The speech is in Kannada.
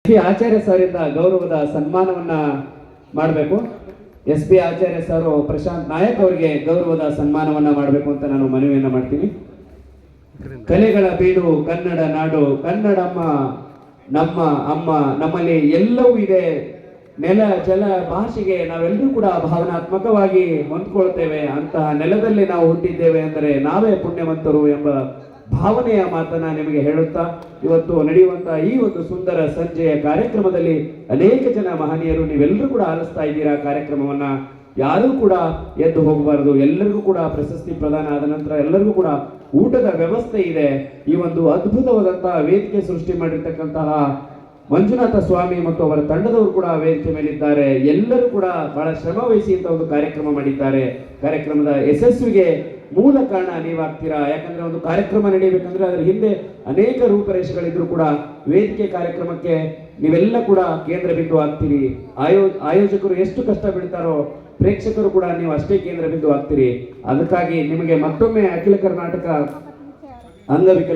ಶ್ರೀ ಆಚಾರ್ಯ ಸರಿಂದ ಗೌರವದ ಸನ್ಮಾನವನ್ನ ಮಾಡಬೇಕು. SP ಆಚಾರ್ಯ ಸರ್ ಪ್ರಶಾಂತ್ ನಾಯಕ್ ಅವರಿಗೆ ಗೌರವದ ಸನ್ಮಾನವನ್ನ ಮಾಡಬೇಕು ಅಂತ ನಾನು ಮನವಿಯನ್ನ ಮಾಡ್ತೀನಿ. ಕಲೆಗಳ ಬೀಡು ಕನ್ನಡ ನಾಡು, ಕನ್ನಡಮ್ಮ ನಮ್ಮ ಅಮ್ಮ, ನಮ್ಮಲ್ಲಿ ಎಲ್ಲವೂ ಇದೆ. ನೆಲ ಜಲ ಭಾಷೆಗೆ ನಾವೆಲ್ಲರೂ ಕೂಡ ಭಾವನಾತ್ಮಕವಾಗಿ ಹೊಂದ್ಕೊಳ್ತೇವೆ. ಅಂತಹ ನೆಲದಲ್ಲಿ ನಾವು ಹುಟ್ಟಿದ್ದೇವೆ ಅಂದರೆ ನಾವೇ ಪುಣ್ಯವಂತರು ಎಂಬ ಭಾವನೆಯ ಮಾತನ್ನ ನಿಮಗೆ ಹೇಳುತ್ತಾ, ಇವತ್ತು ನಡೆಯುವಂತಹ ಈ ಒಂದು ಸುಂದರ ಸಂಜೆಯ ಕಾರ್ಯಕ್ರಮದಲ್ಲಿ ಅನೇಕ ಜನ ಮಹನೀಯರು ನೀವೆಲ್ಲರೂ ಕೂಡ ಆಲಿಸ್ತಾ ಇದ್ದೀರಾ ಕಾರ್ಯಕ್ರಮವನ್ನ. ಯಾರೂ ಕೂಡ ಎದ್ದು ಹೋಗಬಾರದು. ಎಲ್ಲರಿಗೂ ಕೂಡ ಪ್ರಶಸ್ತಿ ಪ್ರದಾನ ಆದ ನಂತರ ಎಲ್ಲರಿಗೂ ಕೂಡ ಊಟದ ವ್ಯವಸ್ಥೆ ಇದೆ. ಈ ಒಂದು ಅದ್ಭುತವಾದಂತಹ ವೇದಿಕೆ ಸೃಷ್ಟಿ ಮಾಡಿರ್ತಕ್ಕಂತಹ ಮಂಜುನಾಥ ಸ್ವಾಮಿ ಮತ್ತು ಅವರ ತಂಡದವರು ಕೂಡ ವೇದಿಕೆ ಮೇಲಿದ್ದಾರೆ. ಎಲ್ಲರೂ ಕೂಡ ಬಹಳ ಶ್ರಮ ವಹಿಸಿ ಇಂಥ ಒಂದು ಕಾರ್ಯಕ್ರಮ ಮಾಡಿದ್ದಾರೆ. ಕಾರ್ಯಕ್ರಮದ ಯಶಸ್ವಿಗೆ ಮೂಲ ಕಾರಣ ನೀವಾಗ್ತೀರಾ. ಯಾಕಂದ್ರೆ ಒಂದು ಕಾರ್ಯಕ್ರಮ ನಡೆಯಬೇಕಂದ್ರೆ ಅದರ ಹಿಂದೆ ಅನೇಕ ರೂಪರೇಷೆಗಳಿದ್ರು ಕೂಡ ವೇದಿಕೆ ಕಾರ್ಯಕ್ರಮಕ್ಕೆ ನೀವೆಲ್ಲ ಕೂಡ ಕೇಂದ್ರ ಬಿಂದು ಆಗ್ತೀರಿ. ಆಯೋಜಕರು ಎಷ್ಟು ಕಷ್ಟ ಬೀಳ್ತಾರೋ ಪ್ರೇಕ್ಷಕರು ಕೂಡ ನೀವು ಅಷ್ಟೇ ಕೇಂದ್ರ ಬಿಂದು ಆಗ್ತೀರಿ. ಅದಕ್ಕಾಗಿ ನಿಮಗೆ ಮತ್ತೊಮ್ಮೆ ಅಖಿಲ ಕರ್ನಾಟಕ ಅಂಗವಿಕಲ